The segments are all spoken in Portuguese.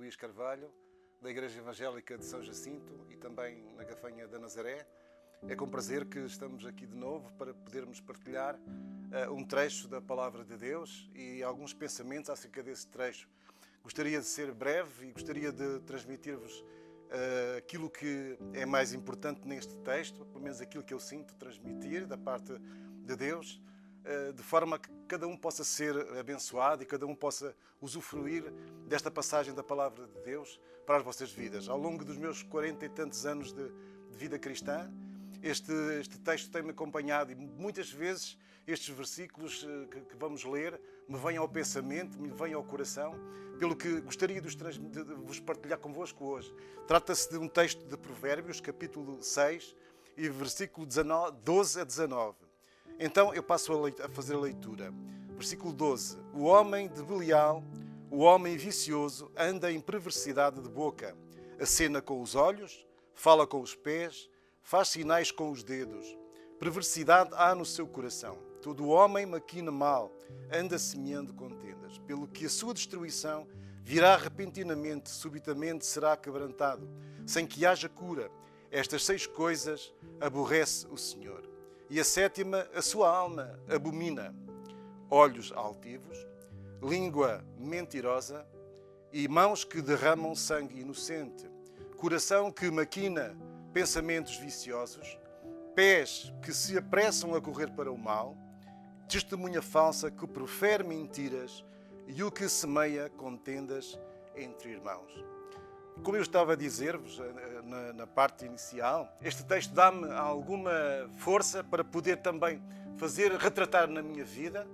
Luís Carvalho, da Igreja Evangélica de São Jacinto e também na Gafanha da Nazaré. É com prazer que estamos aqui de novo para podermos partilhar um trecho da Palavra de Deus e alguns pensamentos acerca desse trecho. Gostaria de ser breve e gostaria de transmitir-vos aquilo que é mais importante neste texto, pelo menos aquilo que eu sinto transmitir da parte de Deus, de forma que cada um possa ser abençoado e cada um possa usufruir desta passagem da Palavra de Deus para as vossas vidas. Ao longo dos meus 40 e tantos anos de vida cristã, este texto tem-me acompanhado e muitas vezes estes versículos que vamos ler me vêm ao pensamento, me vêm ao coração, pelo que gostaria de vos partilhar convosco hoje. Trata-se de um texto de Provérbios, capítulo 6, e versículo 12 a 19. Então eu passo a fazer a leitura. Versículo 12. O homem de Belial, o homem vicioso, anda em perversidade de boca. Acena com os olhos, fala com os pés, faz sinais com os dedos. Perversidade há no seu coração. Todo homem maquina mal, anda semeando contendas. Pelo que a sua destruição virá repentinamente, subitamente será quebrantado, sem que haja cura. Estas 6 coisas aborrece o Senhor. E a 7ª, a sua alma abomina: olhos altivos, língua mentirosa e mãos que derramam sangue inocente, coração que maquina pensamentos viciosos, pés que se apressam a correr para o mal, testemunha falsa que profere mentiras e o que semeia contendas entre irmãos. Como eu estava a dizer-vos na parte inicial, este texto dá-me alguma força para poder também retratar na minha vida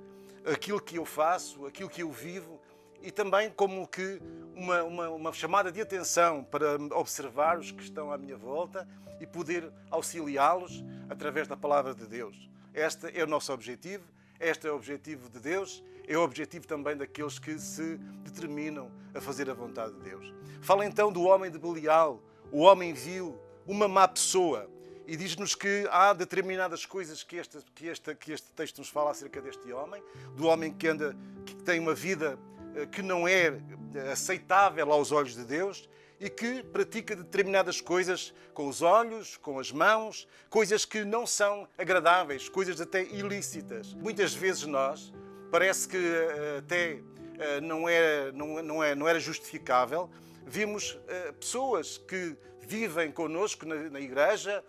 aquilo que eu faço, aquilo que eu vivo e também como que uma chamada de atenção para observar os que estão à minha volta e poder auxiliá-los através da Palavra de Deus. Este é o nosso objetivo, este é o objetivo de Deus, é o objetivo também daqueles que se determinam a fazer a vontade de Deus. Fala então do homem de Belial, o homem vil, uma má pessoa, e diz-nos que há determinadas coisas que este texto nos fala acerca deste homem, do homem que tem uma vida que não é aceitável aos olhos de Deus e que pratica determinadas coisas com os olhos, com as mãos, coisas que não são agradáveis, coisas até ilícitas. Muitas vezes nós, parece que até não era justificável, vimos pessoas que vivem connosco na igreja,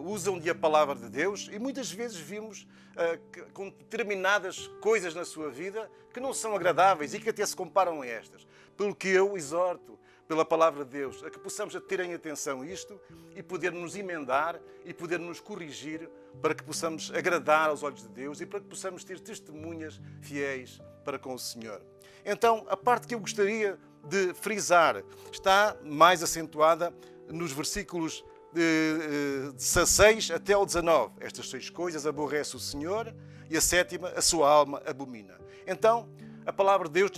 usam a palavra de Deus e muitas vezes vimos com determinadas coisas na sua vida que não são agradáveis e que até se comparam a estas. Pelo que eu exorto, pela palavra de Deus, a que possamos terem atenção a isto e poder nos emendar e poder nos corrigir para que possamos agradar aos olhos de Deus e para que possamos ter testemunhas fiéis para com o Senhor. Então, a parte que eu gostaria de frisar está mais acentuada nos versículos de 16 até ao 19. Estas 6 coisas aborrece o Senhor e a 7ª, a sua alma abomina. Então, a palavra de Deus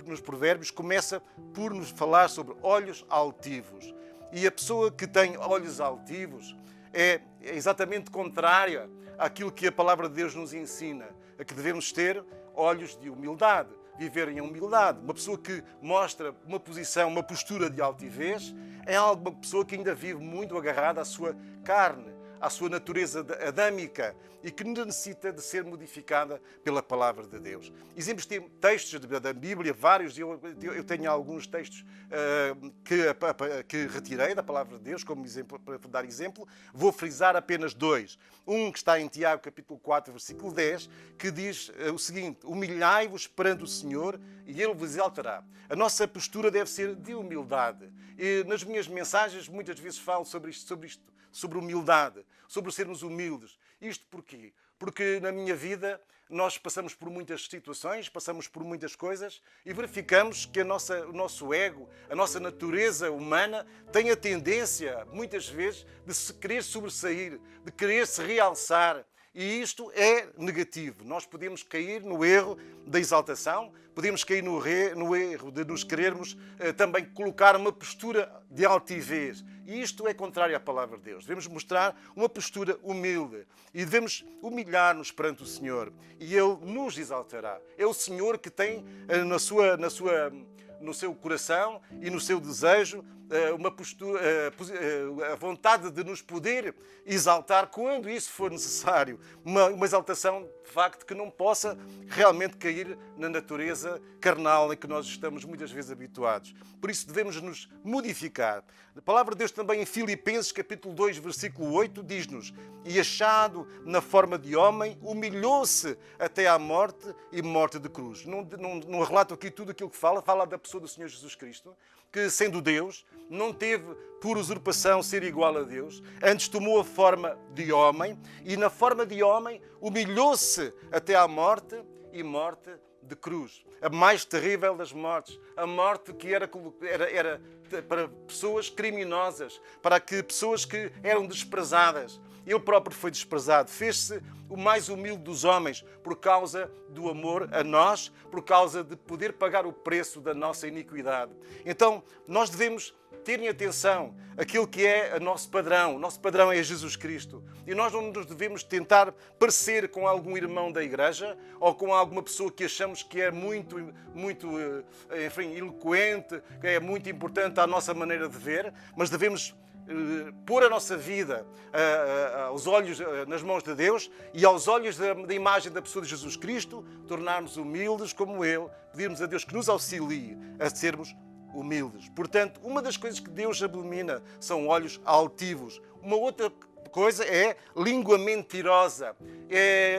nos Provérbios começa por nos falar sobre olhos altivos. E a pessoa que tem olhos altivos é exatamente contrária àquilo que a palavra de Deus nos ensina, a que devemos ter olhos de humildade, viver em humildade. Uma pessoa que mostra uma posição, uma postura de altivez, é uma pessoa que ainda vive muito agarrada à sua carne, à sua natureza adâmica e que necessita de ser modificada pela palavra de Deus. Existem textos da Bíblia, vários, eu tenho alguns textos que retirei da palavra de Deus, como exemplo, para dar exemplo, vou frisar apenas 2. Um que está em Tiago, capítulo 4, versículo 10, que diz o seguinte: humilhai-vos perante o Senhor e Ele vos exaltará. A nossa postura deve ser de humildade. E nas minhas mensagens muitas vezes falo sobre humildade, sobre sermos humildes. Isto porquê? Porque na minha vida nós passamos por muitas situações, passamos por muitas coisas e verificamos que o nosso ego, a nossa natureza humana tem a tendência, muitas vezes, de se querer sobressair, de querer se realçar. E isto é negativo. Nós podemos cair no erro da exaltação, podemos cair no erro de nos querermos também colocar uma postura de altivez. E isto é contrário à palavra de Deus. Devemos mostrar uma postura humilde e devemos humilhar-nos perante o Senhor. E Ele nos exaltará. É o Senhor que tem no seu coração e no seu desejo uma postura, a vontade de nos poder exaltar quando isso for necessário. Uma exaltação, de facto, que não possa realmente cair na natureza carnal em que nós estamos muitas vezes habituados. Por isso devemos nos modificar. A palavra de Deus também em Filipenses, capítulo 2, versículo 8, diz-nos: e achado na forma de homem, humilhou-se até à morte e morte de cruz. Não relato aqui tudo aquilo que fala da pessoa do Senhor Jesus Cristo, que, sendo Deus, não teve por usurpação ser igual a Deus, antes tomou a forma de homem e, na forma de homem, humilhou-se até à morte e morte de cruz. A mais terrível das mortes, a morte que era para pessoas criminosas, para pessoas que eram desprezadas. Ele próprio foi desprezado, fez-se o mais humilde dos homens por causa do amor a nós, por causa de poder pagar o preço da nossa iniquidade. Então, nós devemos ter em atenção aquilo que é o nosso padrão. O nosso padrão é Jesus Cristo. E nós não nos devemos tentar parecer com algum irmão da igreja ou com alguma pessoa que achamos que é muito eloquente, que é muito importante à nossa maneira de ver, mas devemos pôr a nossa vida aos olhos, nas mãos de Deus e aos olhos da imagem da pessoa de Jesus Cristo, tornar-nos humildes como Ele, pedirmos a Deus que nos auxilie a sermos humildes. Portanto, uma das coisas que Deus abomina são olhos altivos. Uma outra coisa é língua mentirosa.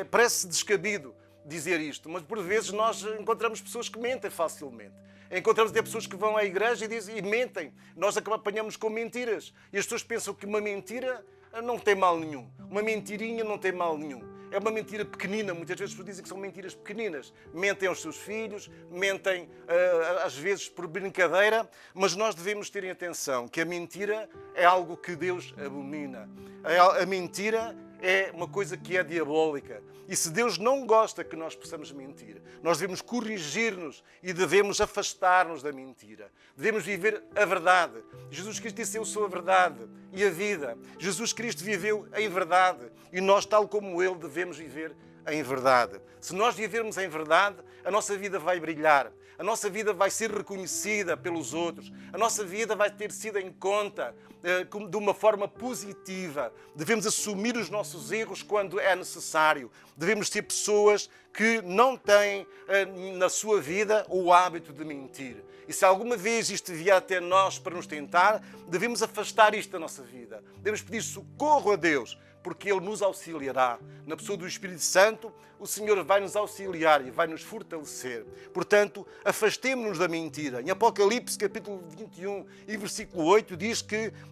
Parece descabido dizer isto, mas por vezes nós encontramos pessoas que mentem facilmente. Encontramos até pessoas que vão à igreja e mentem. Nós apanhamos com mentiras. E as pessoas pensam que uma mentira não tem mal nenhum. Uma mentirinha não tem mal nenhum. É uma mentira pequenina. Muitas vezes as pessoas dizem que são mentiras pequeninas. Mentem aos seus filhos, mentem às vezes por brincadeira, mas nós devemos ter em atenção que a mentira é algo que Deus abomina. A mentira é uma coisa que é diabólica. E se Deus não gosta que nós possamos mentir, nós devemos corrigir-nos e devemos afastar-nos da mentira. Devemos viver a verdade. Jesus Cristo disse: eu sou a verdade e a vida. Jesus Cristo viveu em verdade e nós, tal como Ele, devemos viver em verdade. Se nós vivermos em verdade, a nossa vida vai brilhar. A nossa vida vai ser reconhecida pelos outros. A nossa vida vai ter sido em conta de uma forma positiva. Devemos assumir os nossos erros quando é necessário. Devemos ser pessoas que não têm na sua vida o hábito de mentir. E se alguma vez isto vier até nós para nos tentar, devemos afastar isto da nossa vida. Devemos pedir socorro a Deus, porque Ele nos auxiliará. Na pessoa do Espírito Santo, o Senhor vai nos auxiliar e vai nos fortalecer. Portanto, afastemo-nos da mentira. Em Apocalipse, capítulo 21 e versículo 8, diz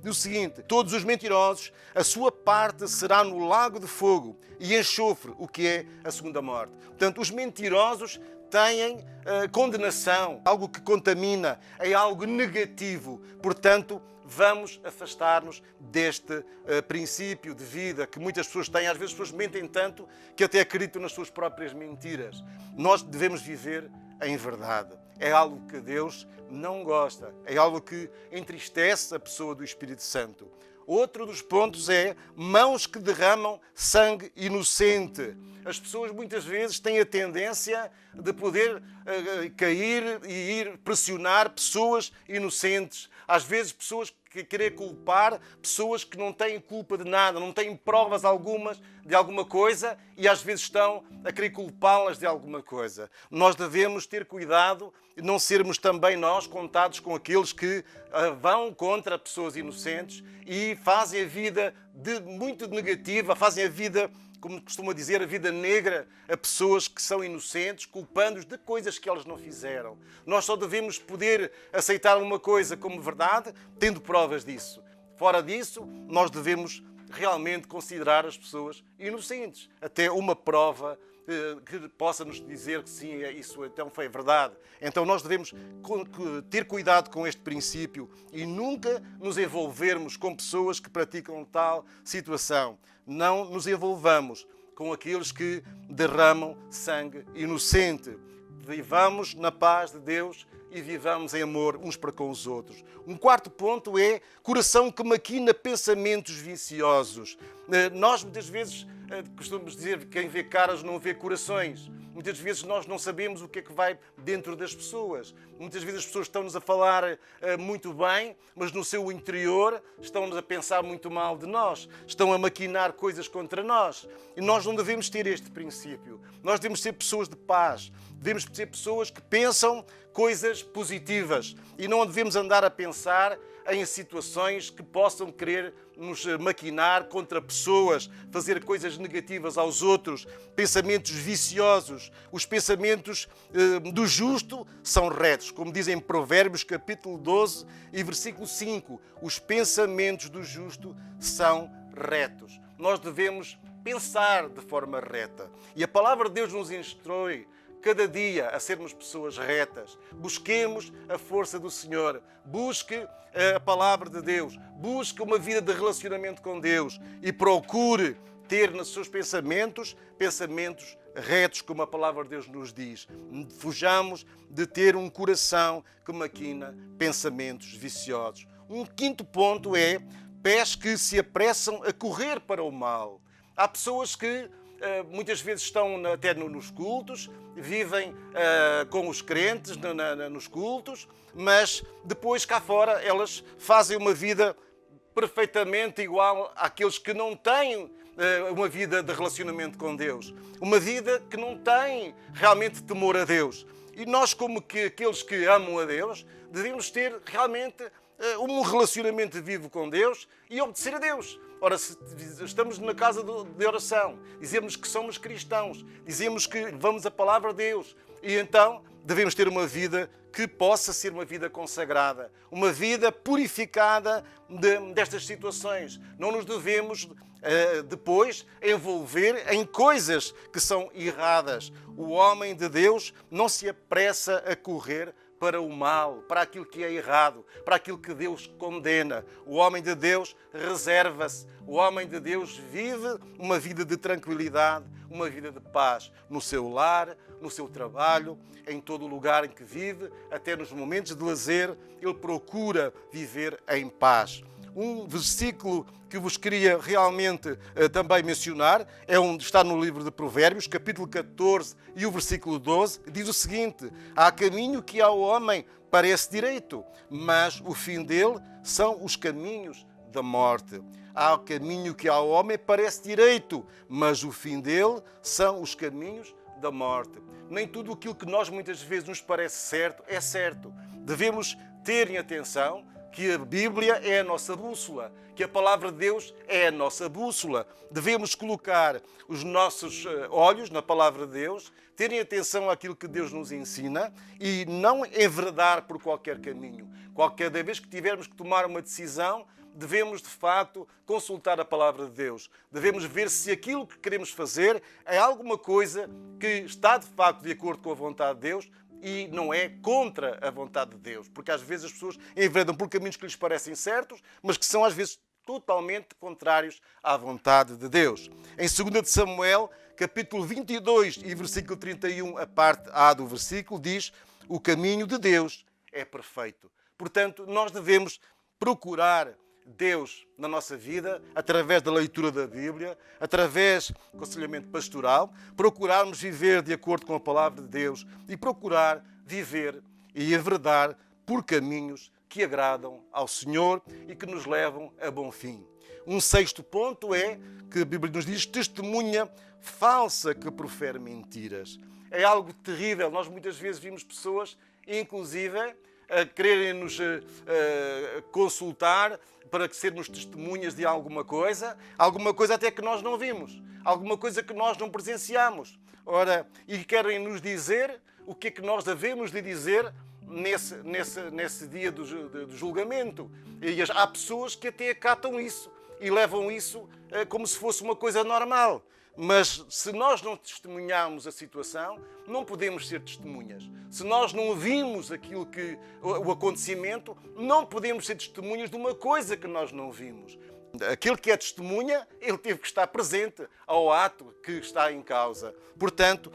o seguinte: todos os mentirosos, a sua parte será no lago de fogo e enxofre, o que é a segunda morte. Portanto, os mentirosos têm condenação, algo que contamina, é algo negativo. Portanto, vamos afastar-nos deste princípio de vida que muitas pessoas têm. Às vezes as pessoas mentem tanto que até acreditam nas suas próprias mentiras. Nós devemos viver em verdade. É algo que Deus não gosta. É algo que entristece a pessoa do Espírito Santo. Outro dos pontos é mãos que derramam sangue inocente. As pessoas muitas vezes têm a tendência de poder cair e ir pressionar pessoas inocentes. Às vezes pessoas que querem culpar pessoas que não têm culpa de nada, não têm provas algumas de alguma coisa e às vezes estão a querer culpá-las de alguma coisa. Nós devemos ter cuidado e não sermos também nós contados com aqueles que vão contra pessoas inocentes e fazem a vida muito negativa, fazem a vida, como costuma dizer, a vida negra a pessoas que são inocentes, culpando-os de coisas que elas não fizeram. Nós só devemos poder aceitar uma coisa como verdade, tendo provas disso. Fora disso, nós devemos realmente considerar as pessoas inocentes. Até uma prova que possa nos dizer que sim, isso então foi verdade. Então nós devemos ter cuidado com este princípio e nunca nos envolvermos com pessoas que praticam tal situação. Não nos envolvamos com aqueles que derramam sangue inocente. vivamos na paz de Deus e vivamos em amor uns para com os outros. Um quarto ponto é coração que maquina pensamentos viciosos. Nós muitas vezes costumamos dizer que quem vê caras não vê corações. Muitas vezes nós não sabemos o que é que vai dentro das pessoas. Muitas vezes as pessoas estão-nos a falar muito bem, mas no seu interior estão-nos a pensar muito mal de nós. Estão a maquinar coisas contra nós. E nós não devemos ter este princípio. Nós devemos ser pessoas de paz. Devemos ser pessoas que pensam coisas positivas. E não devemos andar a pensar em situações que possam querer nos maquinar contra pessoas, fazer coisas negativas aos outros, pensamentos viciosos. Os pensamentos do justo são retos, como dizem Provérbios, capítulo 12 e versículo 5. Os pensamentos do justo são retos. Nós devemos pensar de forma reta. E a palavra de Deus nos instrui cada dia a sermos pessoas retas. Busquemos a força do Senhor. Busque a palavra de Deus. Busque uma vida de relacionamento com Deus. E procure ter nos seus pensamentos retos, como a palavra de Deus nos diz. Fujamos de ter um coração que maquina pensamentos viciosos. Um quinto ponto é pés que se apressam a correr para o mal. Há pessoas que muitas vezes estão até nos cultos, vivem com os crentes nos cultos, mas depois cá fora elas fazem uma vida perfeitamente igual àqueles que não têm uma vida de relacionamento com Deus, uma vida que não tem realmente temor a Deus. E nós, como que aqueles que amam a Deus, devemos ter realmente um relacionamento vivo com Deus e obedecer a Deus. Ora, se estamos na casa de oração, dizemos que somos cristãos, dizemos que vamos à palavra de Deus, e então devemos ter uma vida que possa ser uma vida consagrada, uma vida purificada destas situações. Não nos devemos depois envolver em coisas que são erradas. O homem de Deus não se apressa a correr para o mal, para aquilo que é errado, para aquilo que Deus condena. O homem de Deus reserva-se. O homem de Deus vive uma vida de tranquilidade, uma vida de paz no seu lar, no seu trabalho, em todo o lugar em que vive, até nos momentos de lazer, ele procura viver em paz. Um versículo que vos queria realmente também mencionar está no livro de Provérbios, capítulo 14 e o versículo 12, diz o seguinte: há caminho que ao homem parece direito, mas o fim dele são os caminhos da morte. Há caminho que ao homem parece direito, mas o fim dele são os caminhos da morte. Nem tudo aquilo que nós muitas vezes nos parece certo é certo. Devemos ter em atenção que a Bíblia é a nossa bússola, que a palavra de Deus é a nossa bússola. Devemos colocar os nossos olhos na palavra de Deus, terem atenção àquilo que Deus nos ensina e não enveredar por qualquer caminho. Qualquer vez que tivermos que tomar uma decisão, devemos, de facto, consultar a palavra de Deus. Devemos ver se aquilo que queremos fazer é alguma coisa que está, de facto, de acordo com a vontade de Deus e não é contra a vontade de Deus. Porque às vezes as pessoas enveredam por caminhos que lhes parecem certos, mas que são às vezes totalmente contrários à vontade de Deus. Em 2 de Samuel, capítulo 22 e versículo 31, a parte A do versículo, diz: o caminho de Deus é perfeito. Portanto, nós devemos procurar Deus na nossa vida, através da leitura da Bíblia, através do aconselhamento pastoral, procurarmos viver de acordo com a palavra de Deus e procurar viver e enveredar por caminhos que agradam ao Senhor e que nos levam a bom fim. Um sexto ponto é que a Bíblia nos diz: testemunha falsa que profere mentiras. É algo terrível. Nós muitas vezes vimos pessoas, inclusive, a quererem nos consultar para sermos testemunhas de alguma coisa até que nós não vimos, alguma coisa que nós não presenciamos. Ora, e querem nos dizer o que é que nós devemos de dizer nesse dia do julgamento. E há pessoas que até acatam isso e levam isso como se fosse uma coisa normal. Mas se nós não testemunharmos a situação, não podemos ser testemunhas. Se nós não vimos o acontecimento, não podemos ser testemunhas de uma coisa que nós não vimos. aquele que é testemunha, ele teve que estar presente ao ato que está em causa. Portanto,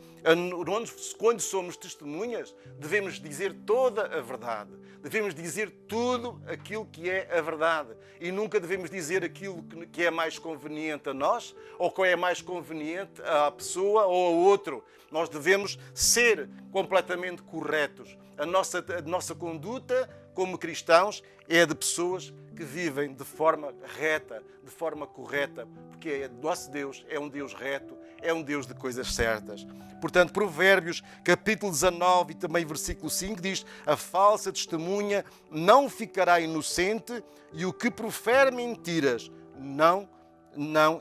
quando somos testemunhas, devemos dizer toda a verdade. Devemos dizer tudo aquilo que é a verdade. E nunca devemos dizer aquilo que é mais conveniente a nós, ou que é mais conveniente à pessoa ou ao outro. Nós devemos ser completamente corretos. A nossa conduta como cristãos é de pessoas que vivem de forma reta, de forma correta, porque o nosso Deus é um Deus reto, é um Deus de coisas certas. Portanto, Provérbios, capítulo 19 e também versículo 5, diz: a falsa testemunha não ficará inocente e o que profere mentiras não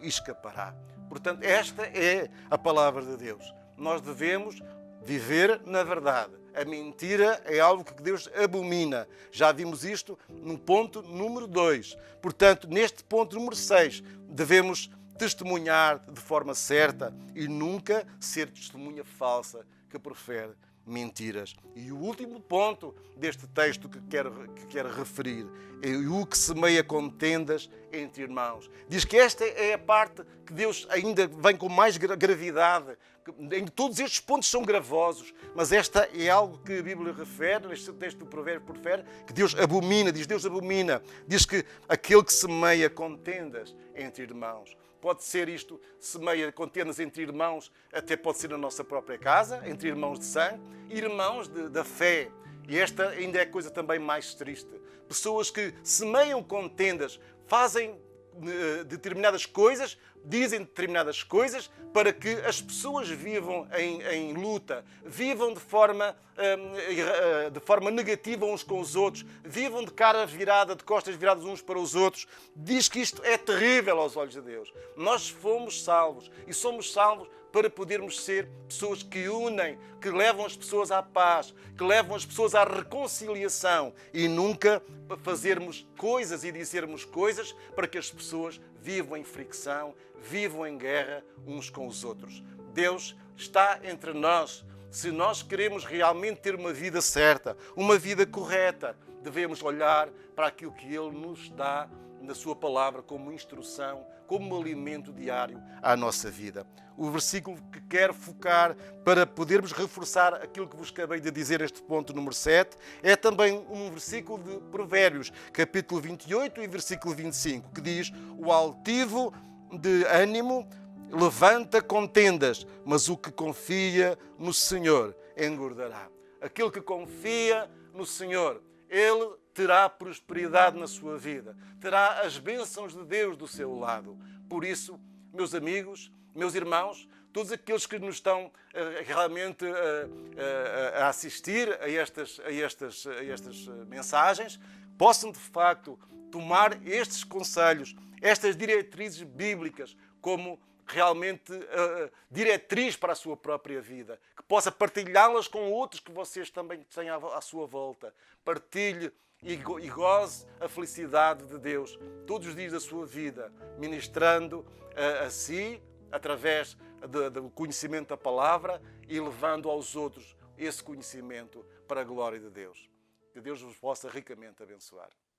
escapará. Portanto, esta é a palavra de Deus. Nós devemos viver na verdade. A mentira é algo que Deus abomina. Já vimos isto no ponto número 2. Portanto, neste ponto número 6, devemos testemunhar de forma certa e nunca ser testemunha falsa que profere mentiras. E o último ponto deste texto que quero referir é o que semeia contendas entre irmãos. Diz que esta é a parte que Deus ainda vem com mais gravidade. Todos estes pontos são gravosos, mas esta é algo que a Bíblia refere, neste texto do Provérbio refere, que Deus abomina, Deus abomina. Diz que aquele que semeia contendas entre irmãos. Pode ser isto, semeia contendas entre irmãos, até pode ser na nossa própria casa, entre irmãos de sangue, irmãos da fé. E esta ainda é a coisa também mais triste. Pessoas que semeiam contendas, fazem determinadas coisas, dizem determinadas coisas para que as pessoas vivam em luta, vivam de forma negativa uns com os outros, vivam de cara virada, de costas viradas uns para os outros. Diz que isto é terrível aos olhos de Deus. Nós fomos salvos e somos salvos para podermos ser pessoas que unem, que levam as pessoas à paz, que levam as pessoas à reconciliação e nunca para fazermos coisas e dizermos coisas para que as pessoas vivam em fricção, vivam em guerra uns com os outros. Deus está entre nós. Se nós queremos realmente ter uma vida certa, uma vida correta, devemos olhar para aquilo que Ele nos dá na sua palavra como instrução, como alimento diário à nossa vida. O versículo que quero focar para podermos reforçar aquilo que vos acabei de dizer, este ponto número 7, é também um versículo de Provérbios, capítulo 28 e versículo 25, que diz: o altivo de ânimo levanta contendas, mas o que confia no Senhor engordará. Aquele que confia no Senhor, ele terá prosperidade na sua vida, terá as bênçãos de Deus do seu lado. Por isso, meus amigos, meus irmãos, todos aqueles que nos estão realmente a assistir a estas mensagens, possam de facto tomar estes conselhos, estas diretrizes bíblicas como realmente diretriz para a sua própria vida, que possa partilhá-las com outros que vocês também têm à sua volta. Partilhe e goze a felicidade de Deus todos os dias da sua vida, ministrando a si, através do conhecimento da palavra e levando aos outros esse conhecimento para a glória de Deus. Que Deus vos possa ricamente abençoar.